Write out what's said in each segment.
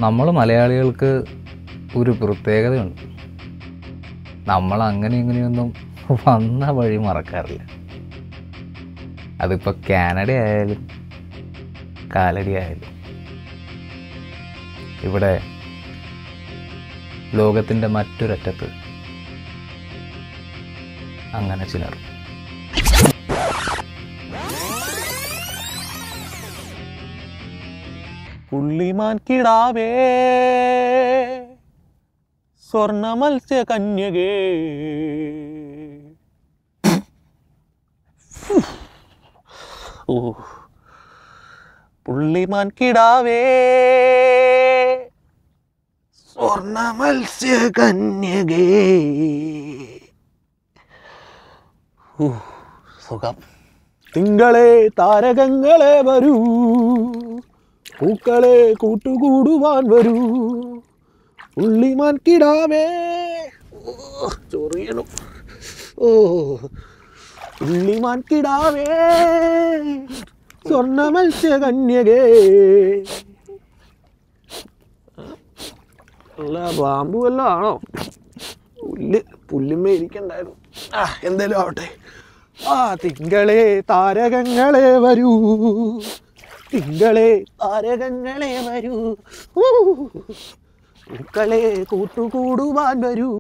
നമ്മൾ മലയാളികൾക്ക് ഒരു പ്രത്യേകതയുണ്ട്. നമ്മൾ അങ്ങനെ ഇങ്ങനെയൊന്നും വന്ന വഴി മറക്കാറില്ല. അതിപ്പോൾ കാനഡ ആയാലും കാലടി ആയാലും. ഇവിടെ ലോകത്തിൻ്റെ മറ്റൊരറ്റത്ത് അങ്ങനെ ചിലർ. പുള്ളിമാൻ കിടാവേ സ്വർണ്ണ മത്സ്യ കന്യകേ, പുള്ളിമാൻ കിടാവേ സ്വർണ്ണ മത്സ്യ കന്യകേ. സുഖം. തിങ്കളെ താരകങ്ങളെ വരൂ, പൂക്കളെ കൂട്ടുകൂടുവാൻ വരൂ, പുള്ളിമാൻ കിടാവേ. ചൊറിയണം. പുള്ളിമാൻ കിടാവേ സ്വർണ്ണ മത്സ്യ കന്യകേ. അല്ല പാമ്പ് വല്ലതും ആണോ? പുല്ലുമ്മ ഇരിക്കണ്ടായിരുന്നു. എന്തേലും ആവട്ടെ. തിങ്കളെ താരകങ്ങളെ വരൂ, തിങ്കളെ താരകങ്ങളെ വരൂ, പൂക്കളെ കൂട്ടുകൂടുവാൻ വരൂ.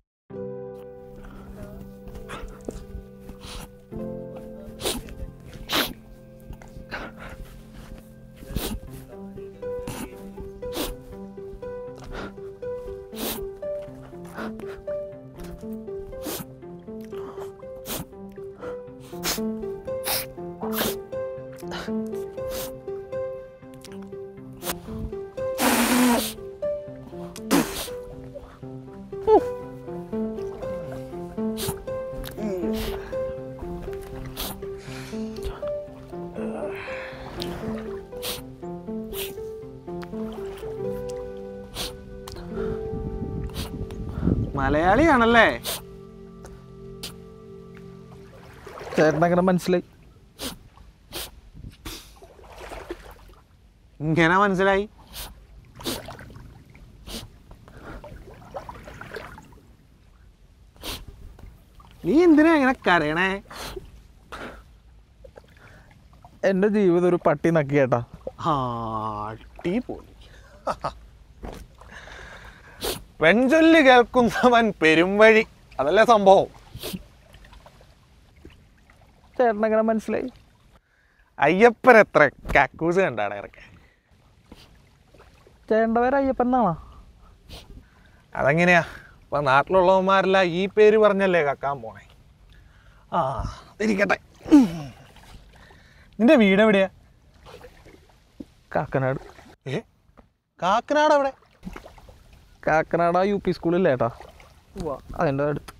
മലയാളിയാണല്ലേ? ചേട്ടനങ്ങനെ മനസ്സിലായി? ഇങ്ങനെ മനസ്സിലായി? നീ എന്തിനാ ഇങ്ങനെ കരയണേ? എൻ്റെ ജീവിതം ഒരു പട്ടി നക്കിയേട്ടാ. അടിപൊളി. പെൺചൊല്ലി കേൾക്കുന്നവൻ പെരുംവഴി, അതല്ലേ സംഭവം? ചേട്ടനങ്ങനെ മനസ്സിലായി? അയ്യപ്പൻ എത്ര കക്കൂസ് കണ്ടാണ് ഇറക്കാൻ. ചേട്ടൻ്റെ പേര് അയ്യപ്പൻ എന്നാണോ? അതെങ്ങനെയാ? ഇപ്പൊ നാട്ടിലുള്ളവന്മാരെല്ലാം ഈ പേര് പറഞ്ഞല്ലേ കക്കാൻ പോണേ. ഇരിക്കട്ടെ. നിന്റെ വീട് എവിടെയാ? കാക്കനാട്. കാക്കനാട് എവിടെ? കാക്കനാട് UP സ്കൂളില്ലേ ഏട്ടാ, അതിൻ്റെ അടുത്ത്.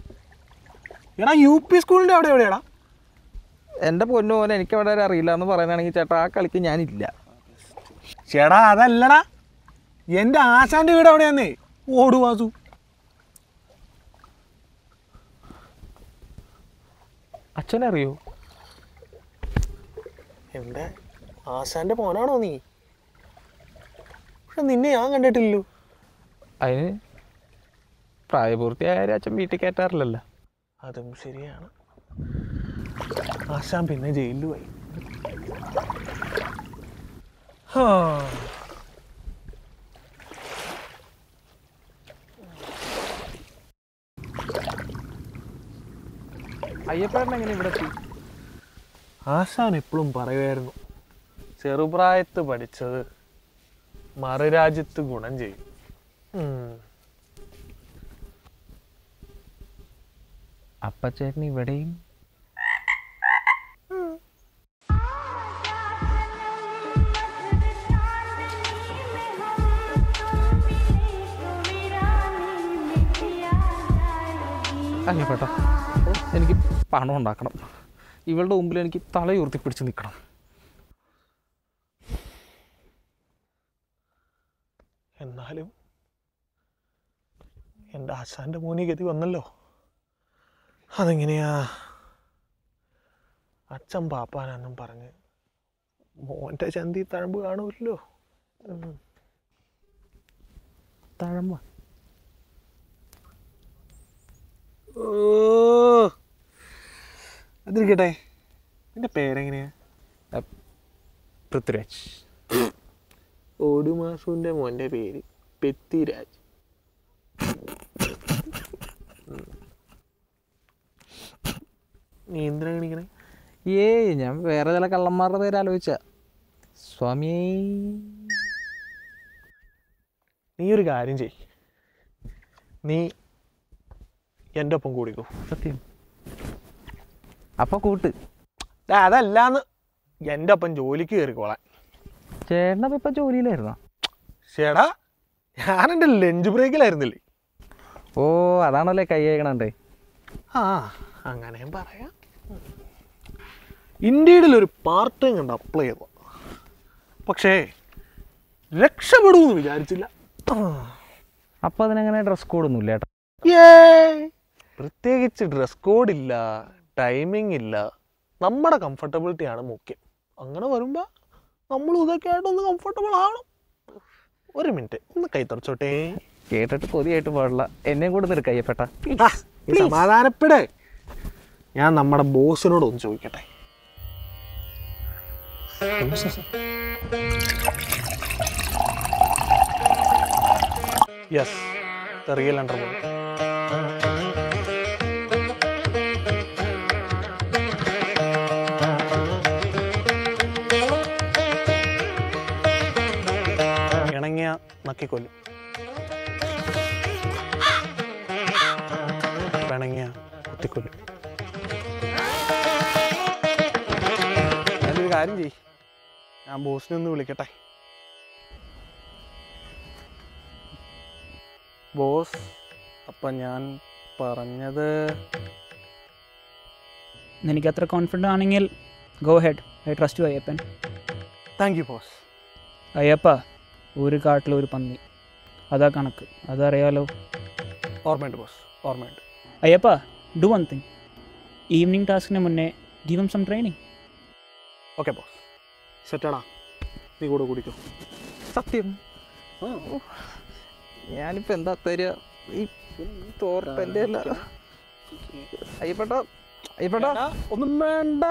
എടാ UP സ്കൂളിൻ്റെ അവിടെ എവിടെയാടാ? എൻ്റെ പൊന്നു പോലെ എനിക്ക് അവിടെ അറിയില്ല എന്ന് പറയാനാണെങ്കിൽ ചേട്ടാ ആ കളിക്ക് ഞാനില്ല. ചേടാ അതല്ലടാ, എൻ്റെ ആശാൻ്റെ വീട് എവിടെയാന്നേ. ഓടുവാസു. അച്ഛനറിയോ? എൻ്റെ ആശാൻ്റെ മോനാണോ നീ? പക്ഷെ നിന്നെ ഞാൻ കണ്ടിട്ടില്ലല്ലോ. അതിന് പ്രായപൂർത്തിയായ അച്ഛൻ വീട്ടിൽ കയറ്റാറില്ലല്ലോ. അതും ശരിയാണ്. ആശാൻ പിന്നെ ജയിലിൽ പോയി. അയ്യപ്പൻ എങ്ങനെ ഇവിടെ എത്തി? ആശാൻ എപ്പോഴും പറയുമായിരുന്നു, ചെറുപ്രായത്ത് പഠിച്ചത് മറുരാജ്യത്ത് ഗുണം ചെയ്യും. അപ്പച്ചേട്ടൻ ഇവിടെയും അയ്യപ്പേട്ടാ, എനിക്ക് പണം ഉണ്ടാക്കണം. ഇവളുടെ മുമ്പിൽ എനിക്ക് തലയുയർത്തി പിടിച്ച് നിൽക്കണം. എന്നാലും എൻ്റെ ആശാൻ്റെ മോനി ഗതി വന്നല്ലോ. അതെങ്ങനെയാ? അച്ഛൻ പാപ്പാനെന്നും പറഞ്ഞ് മോൻ്റെ ചന്തി തഴമ്പ് കാണൂല്ലോ. തഴമ്പ. അതിരിക്കട്ടെ, നിന്റെ പേരെങ്ങനെയാ? പൃഥ്വിരാജ്. ഓടുമാസുവിന്റെ മോന്റെ പേര് പെത്തിരാജ്. നീ എന്തിനാ കാണിക്കണേ? ഏയ് ഞാൻ വേറെ ചില കള്ളന്മാരുടെ പേര് ആലോചിച്ച. സ്വാമിയേ, നീ ഒരു കാര്യം ചെയ്, നീ എൻ്റെ ഒപ്പം കൂടിക്കോ. സത്യം. അപ്പൊ കൂട്ട്. അതല്ലാന്ന്, എൻ്റെ ഒപ്പം ജോലിക്ക് കയറിക്കോളാൻ. ചേട്ടനപ്പം ഇപ്പൊ ജോലിയിലായിരുന്നോ? ചേടാ, ഞാൻ എൻ്റെ ലഞ്ച് ബ്രേക്കിലായിരുന്നില്ലേ? ഓ, അതാണല്ലേ കൈ അയക്കണേ. ആ, അങ്ങനെയും പറയാം. ഇന്ത്യയിലൊരു പാർട്ട് ടൈം കണ്ട് അപ്ലൈ ചെയ്തു, പക്ഷേ രക്ഷപ്പെടുമെന്ന് വിചാരിച്ചില്ല. അപ്പൊ അതിനെങ്ങനെ ഡ്രസ് കോഡൊന്നും ഇല്ല? പ്രത്യേകിച്ച് ഡ്രസ് കോഡില്ല, ടൈമിംഗ് ഇല്ല, നമ്മുടെ കംഫർട്ടബിലിറ്റിയാണ് മുഖ്യം. അങ്ങനെ വരുമ്പോൾ നമ്മൾ ഇതൊക്കെ ആയിട്ടൊന്ന് കംഫർട്ടബിൾ ആവണം. ഒരു മിനിറ്റ്, ഒന്ന് കൈ തുറച്ചോട്ടെ. കേട്ടിട്ട് കൊതിയായിട്ട് പാടില്ല, എന്നെയും കൂടെ നിൽക്ക അയ്യപ്പെട്ട. സമാധാനപ്പെടേ. ഞാൻ നമ്മുടെ ബോസിനോട് ഒന്ന് ചോദിക്കട്ടെ. Yes, the real underworld. ഇണങ്ങിയ നക്കിക്കൊല്ലും, പിണങ്ങിയ കുത്തിക്കൊല്ലും. ഞാനൊരു കാര്യം ചെയ്യ്, ഞാൻ ബോസിനെ ഒന്ന് വിളിക്കട്ടെ. ബോസ്, അപ്പം ഞാൻ പറഞ്ഞത്, എനിക്ക് അത്ര കോൺഫിഡൻ്റ് ആണെങ്കിൽ go head, I trust you Ayyappan. Thank you boss. Ayyappa, ഒരു കാട്ടിലൊരു പന്നി, അതാ കണക്ക്, അതറിയാലോ. ഓർമ്മയുണ്ട് ബോസ്, ഓർമ്മയുണ്ട്. Ayyappa, do one thing, evening ടാസ്കിന് മുന്നേ give him some training. Okay boss, സെറ്റാടാ, നീ കൂടെ കുടിക്കോ. സത്യം. ഞാനിപ്പോ എന്താ തരിക? ഈ തോർപ്പൻ്റെ അല്ല. അയ്യപ്പെട്ട, അയ്യപ്പെട്ട ഒന്നും വേണ്ട.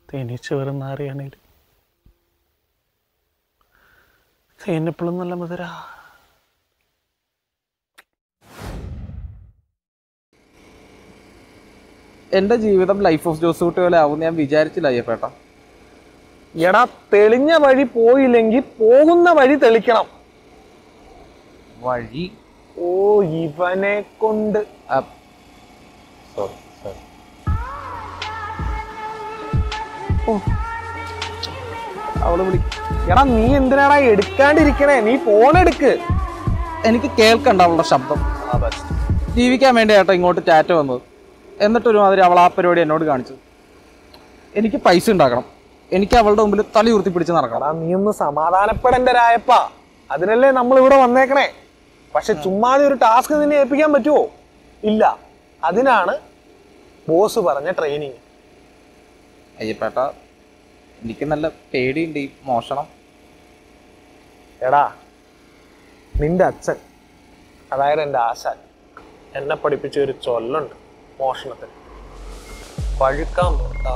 തേനീച്ച വരുന്ന അറിയാണെങ്കിൽ തേനെപ്പോഴും നല്ല മധുര. എൻ്റെ ജീവിതം ലൈഫ് ഓഫ് ജോസ് കുട്ടി പോലെ ആവും ഞാൻ വിചാരിച്ചില്ല അയ്യപ്പേട്ട. എടാ, തെളിഞ്ഞ വഴി പോയില്ലെങ്കിൽ പോകുന്ന വഴി തെളിക്കണം. വഴി? ഓ, ഇവനെ കൊണ്ട്. Sorry sorry. ഓ, അവള് വിളി. എടാ, നീ എന്തിനാടാ എടുക്കാണ്ടിരിക്കണേ? നീ ഫോൺ എടുക്ക്. എനിക്ക് കേൾക്കണ്ട അവളുടെ ശബ്ദം. ജീവിക്കാൻ വേണ്ടി ഏട്ടാ ഇങ്ങോട്ട് ടാറ്റ വന്നത്. എന്നിട്ടൊരുമാതിരി അവൾ ആ പരിപാടി എന്നോട് കാണിച്ചു. എനിക്ക് പൈസ ഉണ്ടാക്കണം, എനിക്ക് അവളുടെ മുമ്പിൽ തല ഉയർത്തി പിടിച്ച് നടക്കണം. നീ ഒന്ന് സമാധാനപ്പെടേണ്ട രായപ്പ, അതിനല്ലേ നമ്മൾ ഇവിടെ വന്നേക്കണേ. പക്ഷെ ചുമ്മാതെ ഒരു ടാസ്ക് നിന്നെ ഏൽപ്പിക്കാൻ പറ്റുമോ? ഇല്ല. അതിനാണ് ബോസ് പറഞ്ഞ ട്രെയിനിങ്. അയ്യപ്പേട്ട, എനിക്ക് നല്ല പേടിയുണ്ട് ഈ മോഷണം. എടാ, നിന്റെ അച്ഛൻ, അതായത് എൻ്റെ ആശാൻ, എന്നെ പഠിപ്പിച്ച ഒരു ചൊല്ലുണ്ട് മോഷണത്തിന്: പഴുക്കാൻ തൊട്ടാ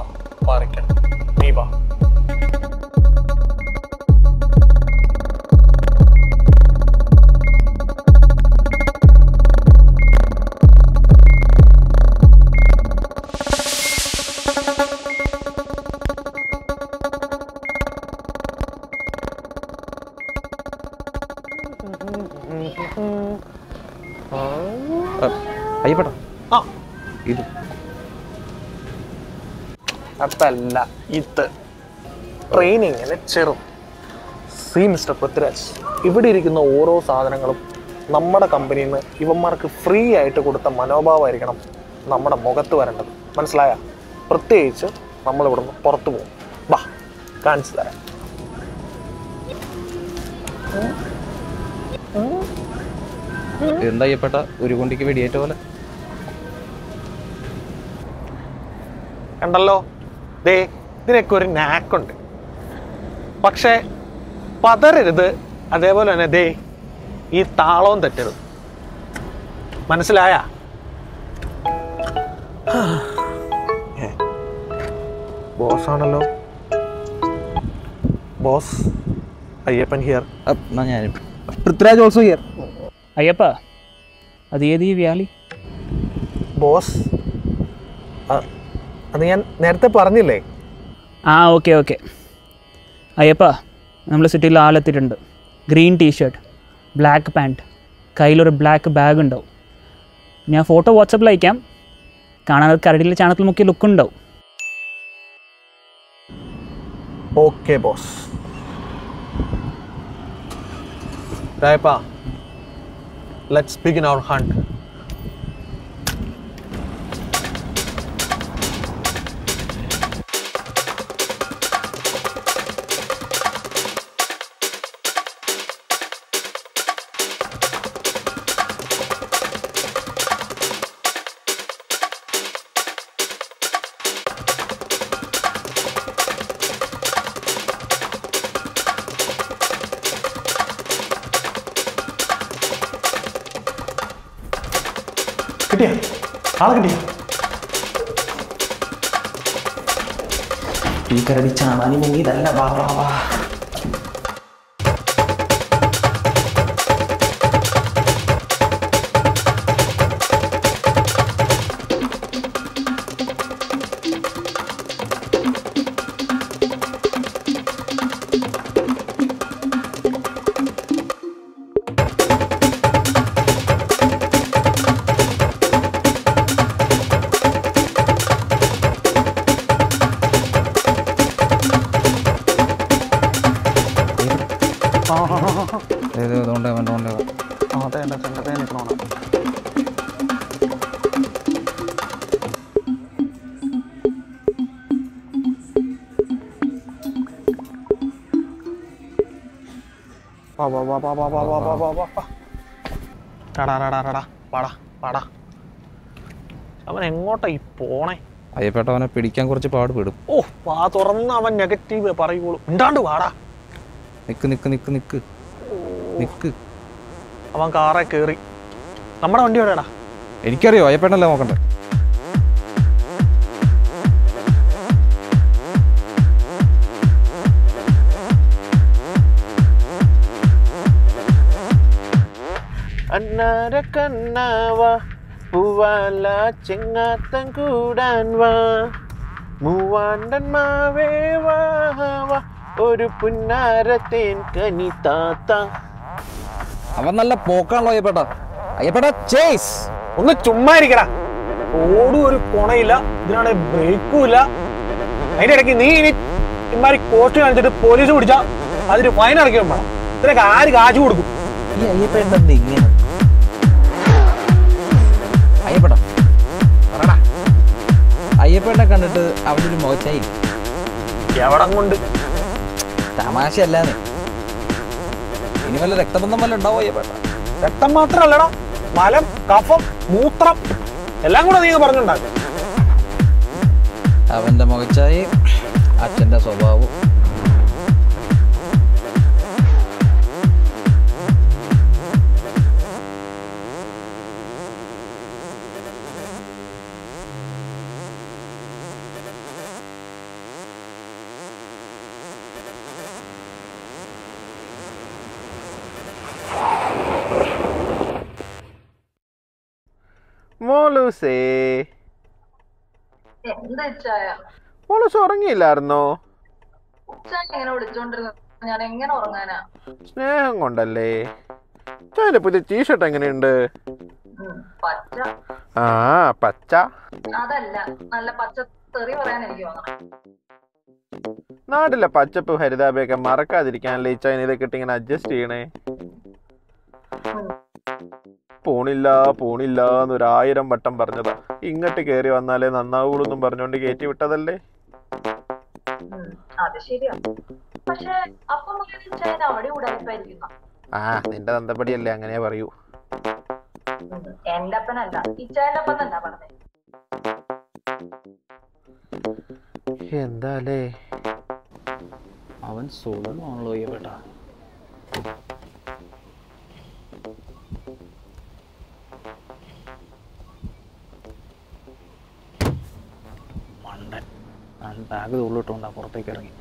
പറിക്കണം. നീ വാ. അയ്യപ്പേട്ട, ആ, ഇത് അതല്ല, ഇത് ട്രെയിനിങ്ങിന് ചെറുത്. സി മിസ്റ്റർ പൃഥ്വിരാജ്, ഇവിടെ ഇരിക്കുന്ന ഓരോ സാധനങ്ങളും നമ്മുടെ കമ്പനിയിൽ നിന്ന് ഇവന്മാർക്ക് ഫ്രീ ആയിട്ട് കൊടുത്ത മനോഭാവമായിരിക്കണം നമ്മുടെ മുഖത്ത് വരേണ്ടത്. മനസ്സിലായ? പ്രത്യേകിച്ച് നമ്മളിവിടുന്ന് പുറത്തു പോകും. വാ, കാണിച്ചു തരാം. എന്താ അയ്യപ്പേട്ട, ഒരു കുണ്ടിക്ക് വെടിയേറ്റ പോലെ? കണ്ടല്ലോ, ദേ ഇതിനൊക്കെ ഒരു നാക്കുണ്ട്. പക്ഷേ പതരരുത്, അതേപോലെ തന്നെ ദേ ഈ താളവും തെറ്റരുത്. മനസ്സിലായ? ബോസ് ആണല്ലോ. Boss, Ayyappan here. ഞാൻ പൃഥ്വിരാജ് ഓൾസോ ഹിയർ. അയ്യപ്പ, അത് ഏത് ഈ വ്യാലി? ബോസ്, അത് ഞാൻ നേരത്തെ പറഞ്ഞില്ലേ? Okay okay. അയ്യപ്പ, നമ്മൾ സിറ്റിയിൽ ആളെത്തിയിട്ടുണ്ട്. ഗ്രീൻ ടീഷർട്ട്, ബ്ലാക്ക് പാൻറ്റ്, കയ്യിലൊരു ബ്ലാക്ക് ബാഗ് ഉണ്ടാവും. ഞാൻ ഫോട്ടോ വാട്സപ്പിൽ അയക്കാം. കാണാൻ കരടിയിലെ ചാണകത്തിൽ മുക്കിയ ലുക്ക് ഉണ്ടാവും. Okay boss. Rayappa, let's begin our hunt. കിട്ടിയ ആളെ കിട്ടിയ? ഈ കരടി ചാണാനി മുങ്ങിയതല്ല. വാ വാ വാ. അവൻ എങ്ങോട്ടാ ഈ പോണേ? അയ്യപ്പേട്ട അവനെ പിടിക്കാൻ കുറച്ച് പാടുപെടും. ഓ, വാ തുറന്ന് അവൻ നെഗറ്റീവ് പറയുള്ളൂ. ഉണ്ടാണ്ട് വാടാ. നിക്ക് നിക്ക് നിക്ക് നിക്ക് നിക്ക്. അവൻ കാറെ കേറി. നമ്മുടെ വണ്ടി എവിടെയാടാ? എനിക്കറിയോ, അയ്യപ്പേട്ടനല്ലേ നോക്കണ്ടേ. അന്നാര കണ്ണാവാ പൂവാല ചെങ്ങാത്തൻ കൂടാൻ വാ, മൂവാണ്ടൻ മാവേ വാ വാ, ഒരു പുന്നാരത്തേൻ കനി താത്ത. അവൻ നല്ല പോക്കാണല്ലോ അയ്യപ്പേട്ട. അയ്യപ്പേട്ട ചേസ്. ഒന്ന് ചുമ്മാ ഇരിക്കടാ. ഓടും ഒരു കൊണയില്ല, ഇതിനാണ് ബ്രേക്കും ഇല്ല. അതിന്റെ ഇടയ്ക്ക് നീ ഇനി ഇമാരി കോസ്റ്റ് കാണിച്ചിട്ട് പോലീസ് പിടിച്ചാ അതിന് ഫൈൻ അടയ്ക്കാൻ വേണം. ഇതിനൊക്കെ ആര് കാശ് കൊടുക്കും? ഈ അയ്യപ്പേട്ട ഇങ്ങനെ അയ്യപ്പേട്ട പറടാ. അയ്യപ്പേട്ടനെ കണ്ടിട്ട് അവിടെ ഒരു മോച്ചായി. എവിടം കൊണ്ട്? തമാശയല്ലാന്ന്. ഇനി വല്ല രക്തബന്ധം വല്ല ഉണ്ടാവോ അയ്യപ്പേട്ട? രക്തം മാത്രല്ലടാ, മലം, കഫം, മൂത്രം എല്ലാം കൂടെ നീ പറഞ്ഞുണ്ടാക്കും. അവന്റെ മുഖച്ചായി, അച്ഛന്റെ സ്വഭാവവും. മോലൂസേ, മോലൂസ് ഉറങ്ങിയില്ലായിരുന്നോ? സ്നേഹം കൊണ്ടല്ലേ. ചായന്റെ പുതിയ ടീഷർട്ട് എങ്ങനെയുണ്ട്? ആ, പച്ച. നാട്ടിലെ പച്ചപ്പ് ഹരിതാപയൊക്കെ മറക്കാതിരിക്കാനല്ലേ ഈ ചൈന ഇതൊക്കെ ഇട്ട് ഇങ്ങനെ അഡ്ജസ്റ്റ് ചെയ്യണേ. പോണില്ല പോണില്ല എന്നൊരു1000 വട്ടം പറഞ്ഞതാ. ഇങ്ങോട്ട് കേറി വന്നാലേ നന്നാവൂളെന്നും പറഞ്ഞോണ്ട് കയറ്റി വിട്ടതല്ലേ. ആ, നിന്റെ തന്തപ്പടിയല്ലേ അങ്ങനെ പറയൂ. എന്താലേ അവൻ സുഖമാണല്ലോ അയ്യപ്പേട്ടാ. മണ്ടൻ. ഞാൻ ബാഗ് തുള്ളിട്ടുകൊണ്ടാ പുറത്തേക്ക് ഇറങ്ങി.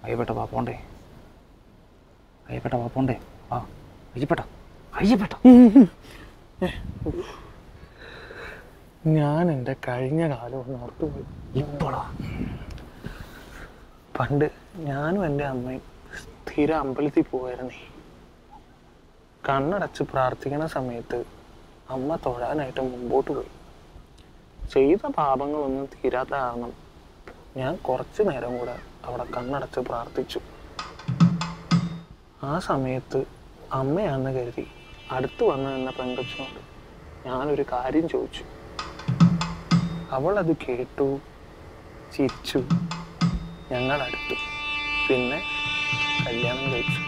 അയ്യപ്പേട്ട വാ പോണ്ടേ, അയ്യപ്പേട്ട വാ പോണ്ടേ, ആ അയ്യപ്പേട്ട അയ്യപ്പേട്ട. ഞാൻ എൻ്റെ കഴിഞ്ഞ കാലം ഒന്ന് ഓർത്തുപോയി. ഇപ്പോഴാ പണ്ട് ഞാനും എൻ്റെ അമ്മയും സ്ഥിര അമ്പലത്തിൽ പോവായിരുന്നേ. കണ്ണടച്ച് പ്രാർത്ഥിക്കുന്ന സമയത്ത് അമ്മ തൊഴാനായിട്ട് മുമ്പോട്ട് പോയി. ചെയ്ത പാപങ്ങളൊന്നും തീരാത്ത കാരണം ഞാൻ കുറച്ച് നേരം കൂടെ അവിടെ കണ്ണടച്ച് പ്രാർത്ഥിച്ചു. ആ സമയത്ത് അമ്മയാണെന്ന് കരുതി അടുത്ത് വന്നു നിന്ന പെൺകൊച്ചിനോട് ഞാനൊരു കാര്യം ചോദിച്ചു. അവളത് കേട്ടു, ചിരിച്ചു, ഞങ്ങളടുത്തു, പിന്നെ കല്യാണം കഴിച്ചു.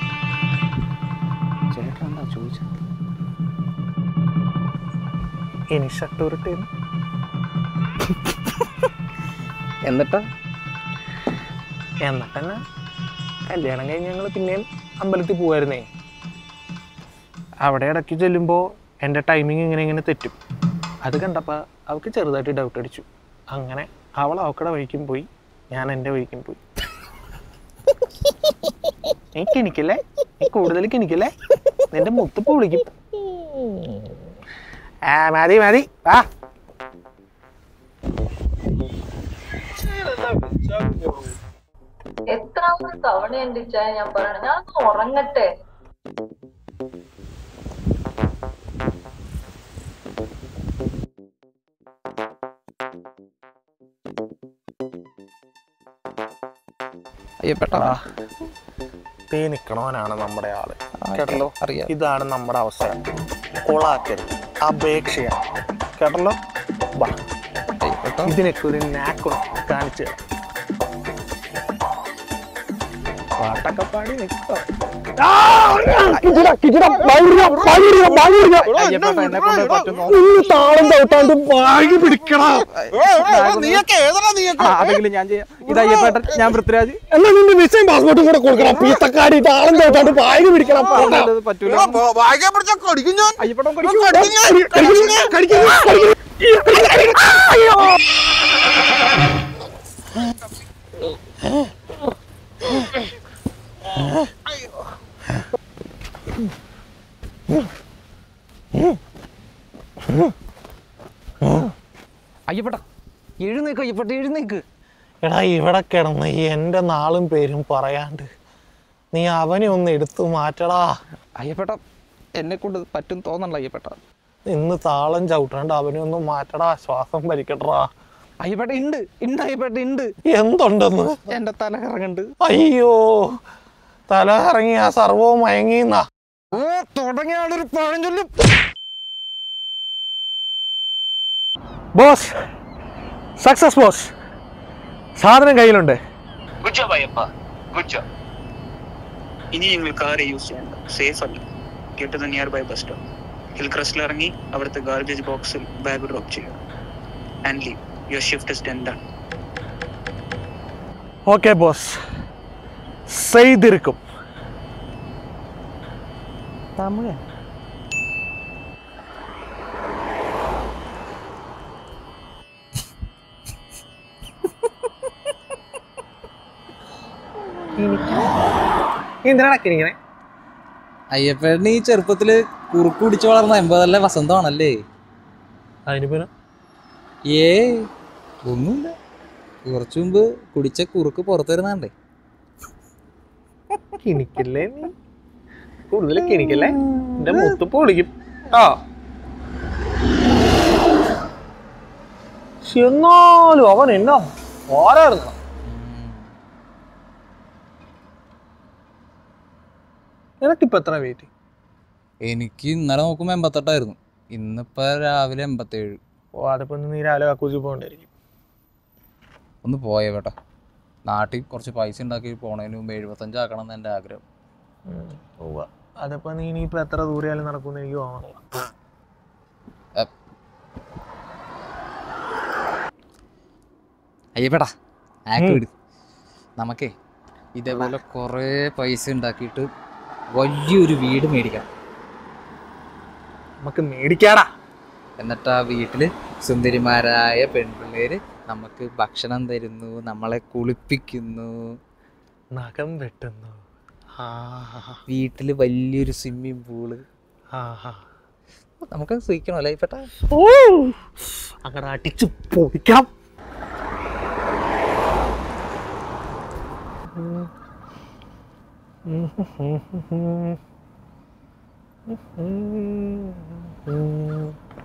ചേട്ടൻ എന്താ ചോദിച്ചത്? ഇനി ഷട്ടൂരിട്ട് എന്നിട്ടാ എന്നിട്ടെന്നെ കല്യാണം കഴിഞ്ഞ് ഞങ്ങൾ പിന്നെയും അമ്പലത്തിൽ പോവായിരുന്നേ. അവിടെ ഇടയ്ക്ക് ചെല്ലുമ്പോൾ എൻ്റെ ടൈമിങ് ഇങ്ങനെ തെറ്റും. അത് കണ്ടപ്പോൾ അവൾക്ക് ചെറുതായിട്ട് ഡൗട്ട് അടിച്ചു. അങ്ങനെ അവൾ അവക്കടെ വഴിക്കും പോയി, ഞാൻ എൻ്റെ വഴിക്കും പോയി. നീ കിണിക്കല്ലേ, നീ കൂടുതൽ കിണിക്കല്ലേ, നിന്റെ മുത്തിപ്പ് വിളിക്കും. മതി മതി വാ. എത്രാമത്തെ തവണ എന്റെ ഇച്ചായ ഞാൻ പറയണ, ഞാൻ ഉറങ്ങട്ടെ. അയ്യപ്പേട്ട തീ നിൽക്കണവനാണ് നമ്മുടെ ആള്. കേട്ടല്ലോ, അറിയാം. ഇതാണ് നമ്മുടെ അവസരം. കൊളാക്കൽ അപേക്ഷയാണ്. കേട്ടല്ലോ, വാ. ഇതിനൊക്കെ ഒരു നാക്കുണ്ട്, കാണിച്ചു തരാം. പാട്ടൊക്കെ പാടി നിൽക്കാം. താളം തൗട്ടാണ്ട് വാങ്ങി പിടിക്കണം. അതെങ്കിലും ഞാൻ ചെയ്യാം. ഇത് അയ്യപ്പേട്ടൻ, ഞാൻ പൃഥ്വിരാജ്. എന്നാ നിന്റെ വിസയും പാസ്പോർട്ടും കൂടെ കൊടുക്കണം. പീത്തക്കാരി താളം തൗട്ടാണ്ട് വാങ്ങി പിടിക്കണം. പറ്റൂല. അയ്യപ്പേട്ടൻ അയ്യപ്പേട്ട എഴുന്നേക്ക്, അയ്യപ്പേട്ട എഴുന്നേക്ക്. എടാ ഇവിടെ കിടന്ന് എൻ്റെ നാളും പേരും പറയാണ്ട് നീ അവനെ ഒന്ന് എടുത്തു മാറ്റടാ. അയ്യപ്പേട്ട എന്നെ കൊണ്ട് പറ്റും തോന്നണ്ട അയ്യപ്പേട്ട. ഇന്ന് താളം ചവിട്ടാണ്ട് അവനെ ഒന്ന് മാറ്റടാ. ശ്വാസം വലിക്കട്ടാ. അയ്യപ്പേട്ട ഉണ്ട് ഉണ്ട് അയ്യപ്പേട്ട ഉണ്ട്. എന്തുണ്ടെന്ന്? എന്റെ തല കറങ്ങുന്നുണ്ട്. അയ്യോ, തല ഇറങ്ങി ആ സർവവും മയങ്ങിന്നാ. തുടങ്ങിയാളൊരു പഴഞ്ചൊല്ലും. Boss, success boss. സാധനം കയ്യിലുണ്ട്. Good job Ayyappa, good job. ഇനി നിങ്ങൾ കാർ യൂസ് ചെയ്യണ്ട, സേഫ് അല്ല. Get to the nearby bus stop. Hill ക്രസ്റ്റിൽ ഇറങ്ങി അവിടുത്തെ ഗാർബേജ് ബോക്സിൽ ബാഗ് ഡ്രോപ്പ് ചെയ്യുക. And leave. Your shift is done. Okay boss, ചെയ്തിരിക്കും. തമിഴ് എന്തിനാക്കിരിക്കണേ? അയ്യപ്പേട്ടന് ഈ ചെറുപ്പത്തില് കുറുക്ക് കുടിച്ചു വളർന്ന 80 വസന്തമാണല്ലേ? അതിന് പിന്നെ ഒന്നുമില്ല, കുറച്ചു മുമ്പ് കുടിച്ച കുറുക്ക് പുറത്തു വരുന്നണ്ടേ. കിണിക്കല്ലേ നീ, കൂടുതൽ കിണിക്കല്ലേ. എന്റെ മുത്തുപ്പ് വിളിക്കും. എന്നാലും അവൻ എന്നാ ഓരായിരുന്നു. നിനക്കിപ്പോ എത്ര വെയിറ്റ്? എനിക്ക് ഇന്നലെ നോക്കുമ്പോ 88 ഇന്നിപ്പോ രാവിലെ 87. ഓ, അതിപ്പോ നീ രാവിലെ കക്കൂസി പോകണ്ടായിരിക്കും. ഒന്ന് പോയേ വേട്ടാ, നാട്ടിൽ കുറച്ച് പൈസ ഉണ്ടാക്കി പോണതിന് മുമ്പ് 75 ആക്കണം എന്ന് എൻ്റെ ആഗ്രഹം. അതിപ്പോ നീ ഇനിയിപ്പോ എത്ര ദൂരെയാലും നടക്കുമെന്ന് എനിക്ക് തോന്നണില്ല. അയ്യപ്പേട്ടാ ആക്ക് വിട്. നമുക്കേ ഇതേപോലെ കുറേ പൈസ ഉണ്ടാക്കിയിട്ട് വലിയൊരു വീട് മേടിക്കാം. നമുക്ക് മേടിക്കാടാ. എന്നിട്ട് ആ വീട്ടിൽ സുന്ദരിമാരായ പെൺപിള്ളേര് നമുക്ക് ഭക്ഷണം തരുന്നു, നമ്മളെ കുളിപ്പിക്കുന്നു, നഖം വെട്ടുന്നു, വീട്ടിൽ വലിയൊരു സ്വിമ്മിങ് പൂള്. നമുക്ക് സൂഹിക്കണമല്ലേ ഇപ്പട്ട? അങ്ങനെ അടിച്ചു പൊടിക്കാം.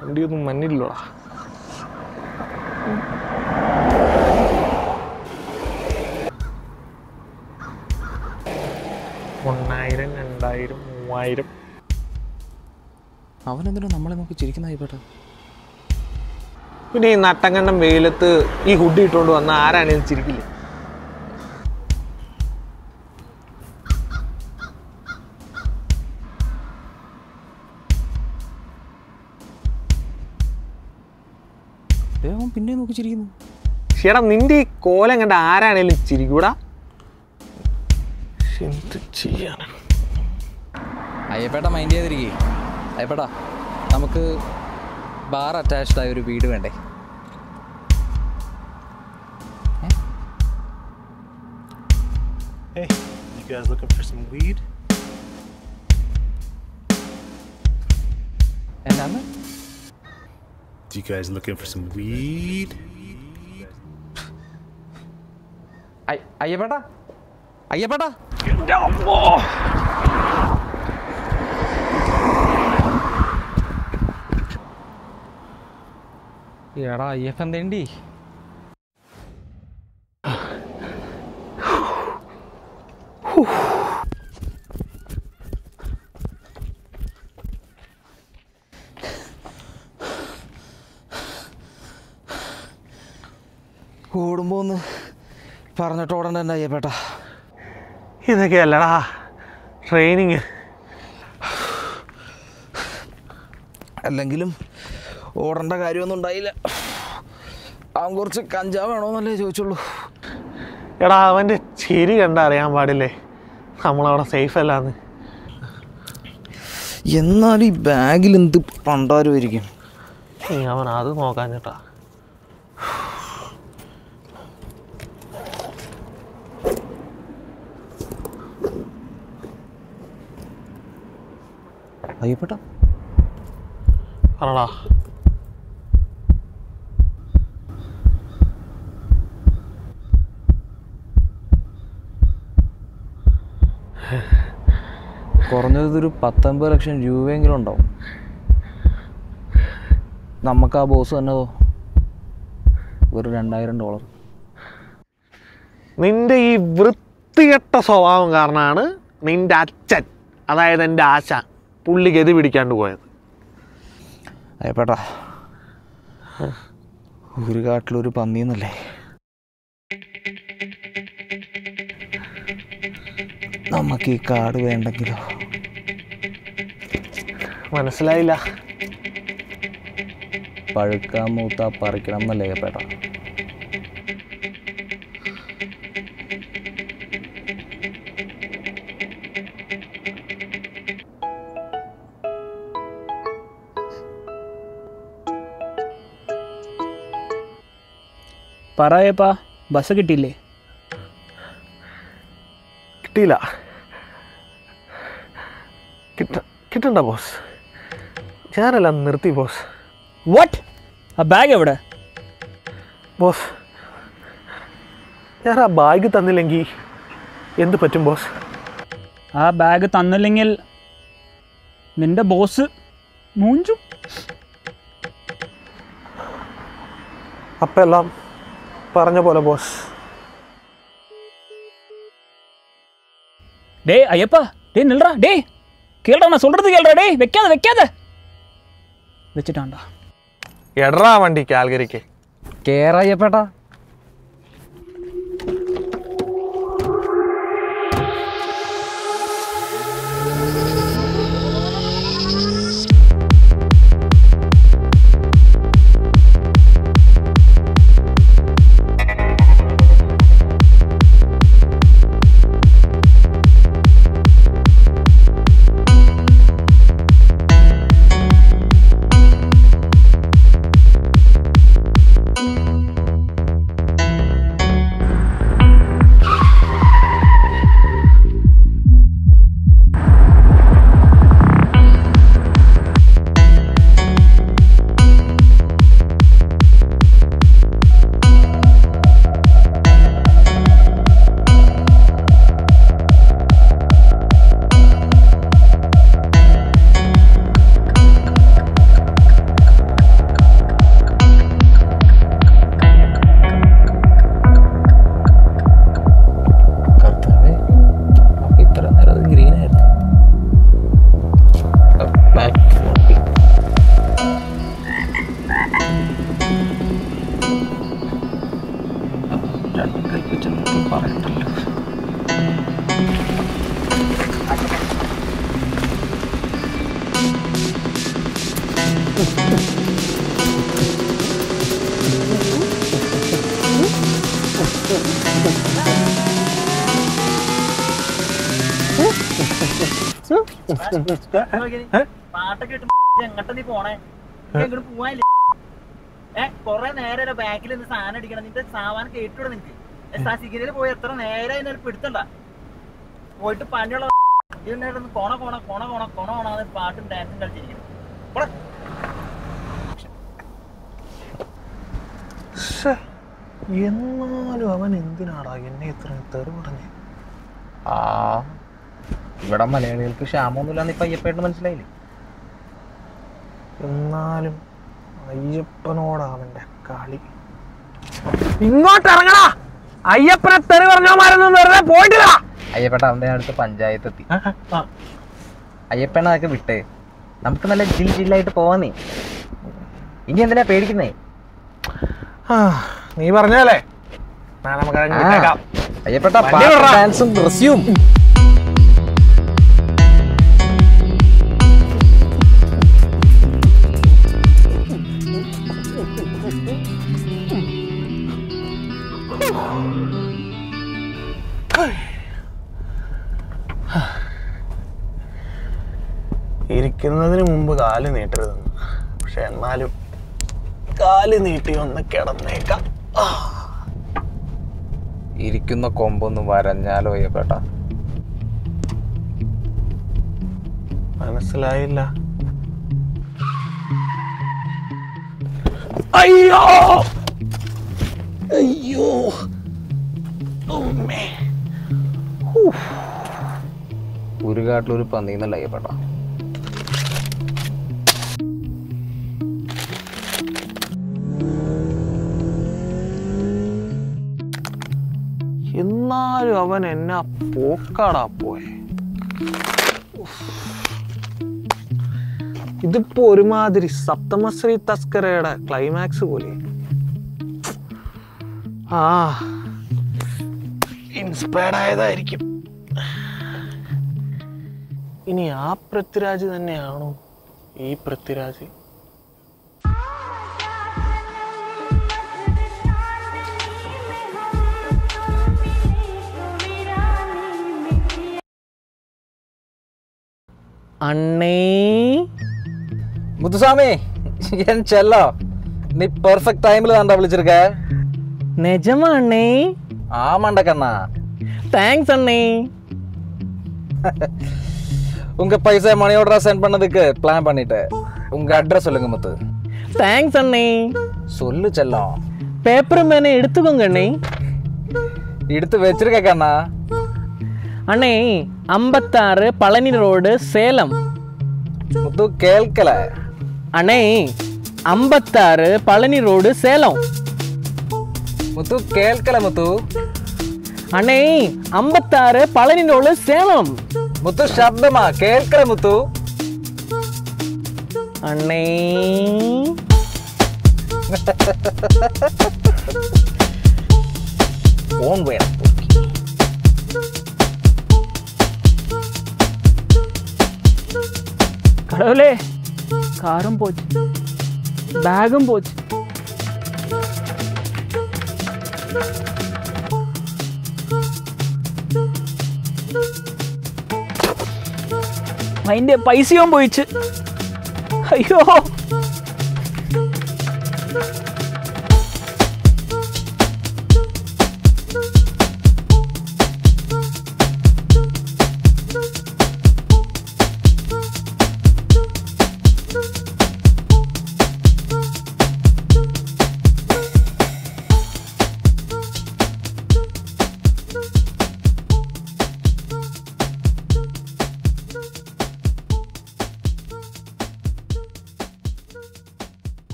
വണ്ടിയൊന്നും മഞ്ഞില്ലോടാ. 1000, 2000, 3000. അവനെന്തിനാ നമ്മളെ നോക്കി ചിരിക്കുന്ന ഇപ്പട്ട? പിന്നെ ഈ നട്ടങ്കണ്ടം വെയിലത്ത് ഈ ഹുഡ് ഇട്ടുകൊണ്ട് വന്ന ആരാണേലും ചിരിക്കില്ലേ? പിന്നെ നോക്കി ചിരിക്കുന്നു. ചേട്ടാ നിന്റെ ഈ കോലം കണ്ട ആരാണേലും ചിരിക്കൂടാ. എന്ത് ചെയ്യാനാ? അയ്യപ്പേട്ട മൈൻഡ് ചെയ്തിരിക്കേ. അയ്യപ്പേട്ടാ, നമുക്ക് ബാർ അറ്റാച്ച്ഡ് ആയ ഒരു വീട് വേണ്ടേ? Hey, you guys looking for some weed? എന്നാന്ന്? You guys looking for some weed? അയ്യപ്പേട്ടാ, അയ്യപ്പേട്ടാ, എടാ അയ്യപ്പൻ തേണ്ടി. ഓടുമ്പോന്ന് പറഞ്ഞിട്ട് ഓടണ്ട തന്നെ അയ്യപ്പേട്ടാ. ഇതൊക്കെയല്ലടാ ട്രെയിനിങ്. അല്ലെങ്കിലും ഓടേണ്ട കാര്യമൊന്നും ഉണ്ടായില്ല. അവൻ കുറച്ച് കഞ്ചാവ് വേണോന്നല്ലേ ചോദിച്ചുള്ളൂ. എടാ അവൻ്റെ ചിരി കണ്ട അറിയാൻ പാടില്ലേ നമ്മളവിടെ സേഫ് അല്ലാന്ന്. എന്നാലും ഈ ബാഗിൽ എന്ത് പണ്ടാരുമായിരിക്കും? അവൻ അത് നോക്കാൻ ചേട്ടാ. അയ്യപ്പേട്ടാ, പറടാ. കുറഞ്ഞതൊരു 19 ലക്ഷം രൂപയെങ്കിലും ഉണ്ടാവും. നമുക്ക് ആ ബോസ് തന്നതോ ഒരു $2000. നിന്റെ ഈ വൃത്തികെട്ട സ്വഭാവം കാരണമാണ് നിന്റെ അച്ഛൻ, അതായത് എൻ്റെ ആശ, പുള്ളി ഗതി പിടിക്കാണ്ട് പോയത്. അയ്യപ്പേട്ടാ, ഒരു കാട്ടിലൊരു പന്നിന്നല്ലേ. നമുക്ക് ഈ കാട് വേണ്ടെങ്കിലോ? മനസ്സിലായില്ല. പഴുക്കാൻ മൂത്ത പറിക്കണം എന്നല്ലേ അയ്യപ്പേട്ടാ? പറയപ്പാ, ബസ് കിട്ടിയില്ലേ? കിട്ടിയില്ല. കിട്ടണ്ട ബോസ്, ഞാനെല്ലാം നിർത്തി ബോസ്. വാട്ട്? ആ ബാഗ് എവിടെ? ബോസ്, ഞാൻ ആ ബാഗ് തന്നില്ലെങ്കിൽ എന്ത് പറ്റും ബോസ്? ആ ബാഗ് തന്നില്ലെങ്കിൽ നിന്റെ ബോസ് മൂഞ്ചും. അപ്പം എല്ലാം പറഞ്ഞ പോലെ ബോസ്. டே ஐயப்பா, டே நில்றா, டே கேளுடா, நான் சொல்றது கேளுடா, டே வைக்காத வச்சுட்டான்டா. എടറാ വണ്ടി കാൽഗരിക്ക്. കേറാ അയ്യപ്പേട്ടാ. പാട്ടൊക്കെ ഇട്ട് എങ്ങോട്ടാ നീ പോണേ? എങ്ങോട്ട് പോവാനില്ല. കൊറേ നേരം ബാക്കിൽ നിന്ന് സാധനം അടിക്കണം. നിന്റെ സാമാനം കേട്ടൂടെ നിനക്ക്? സിഗ്നലിൽ പോയി എത്ര നേരം അതിനെ പിടുത്തണ്ട. പോയിട്ട് പണിയുള്ള കൊണ കൊണ കൊണ കൊണ കൊണ കൊണ പാട്ടും ഡാൻസും കളിച്ചിരിക്കുന്നു. എന്നാലും അവൻ എന്തിനാടാ എന്നെ ഇത്രയും തെറി പറഞ്ഞേ? ആ ഇവിടെ മലയാളികൾക്ക് ക്ഷാമൊന്നുമില്ലാന്ന് ഇപ്പൊ അയ്യപ്പേട്ട് മനസ്സിലായില്ലേ? എന്നാലും അയ്യപ്പനോടാ അവന്റെ കളി. ഇങ്ങോട്ട് ഇറങ്ങടാ! അയ്യപ്പനെ തെറി പറഞ്ഞോമാരൊന്നും വെറുതെ പോയിട്ടില്ല. അയ്യപ്പേട്ട അവന്റെ അടുത്ത് പഞ്ചായത്ത് എത്തി. അയ്യപ്പേണ അതൊക്കെ വിട്ടേ, നമുക്ക് നല്ല ജില്ലായിട്ട് പോവാന്നേ. ഇനി എന്തിനാ പേടിക്കുന്നേ? നീ പറഞ്ഞല്ലേ അയ്യപ്പേട്ട ഡാൻസും റെസ്യൂം. ഇരിക്കുന്നതിന് മുമ്പ് കാല് നീട്ടരുതെന്ന്. പക്ഷെ എന്നാലും കാല് നീട്ടി ഒന്ന് കിടന്നേക്കാം. ഇരിക്കുന്ന കൊമ്പൊന്നും വരഞ്ഞാലോ അയ്യപ്പേട്ട? മനസ്സിലായില്ല. അയ്യോ അയ്യോ ഒരു കാട്ടിലൊരു പന്നീന്നല്ല അയ്യപ്പേട്ട. എന്നാലും അവൻ എന്നാ പോക്കാടാ പോയെ. ഇതിപ്പോ ഒരുമാതിരി സപ്തമശ്രീ തസ്കരയുടെ ക്ലൈമാക്സ് പോലെ. ഇൻസ്പയർഡ് ആയതായിരിക്കും. ഇനി ആ പൃഥ്വിരാജ് തന്നെയാണോ ഈ പൃഥ്വിരാജ്? അണ്ണേ മുത്തുസ്വാമി, என் செல்லம், நீ பெர்ஃபெக்ட் டைம்ல தான்டா விളിச்சிருக்க. நிஜமா அண்ணே? ஆமாண்டா கண்ணா. தேங்க்ஸ் அண்ணே. உங்க பைசா மணி ஆர்டரா சென்ட் பண்ணதுக்கு பிளான் பண்ணிட்டேன். உங்க அட்ரஸ் சொல்லுங்க முத்து. தேங்க்ஸ் அண்ணே. சொல்லு செல்லம். பேப்பர் மேனே எடுத்துக்கோங்க அண்ணே. எடுத்து வச்சிருக்க கண்ணா. அண்ணே 56 பழனி ரோடு சேலம். முத்து கேட்கல. அண்ணே 56 பழனி ரோடு சேலம். முத்து கேட்கல முத்து. அண்ணே 56 பழனி ரோடு சேலம். முத்து சப்தமா கேட்கல முத்து. அண்ணே ஓன் வேணும். கடவுளே, காரும் போச்சு, பேகும் போச்சு. അതിൻ്റെ പൈസയും പോയിച്ച്. അയ്യോ.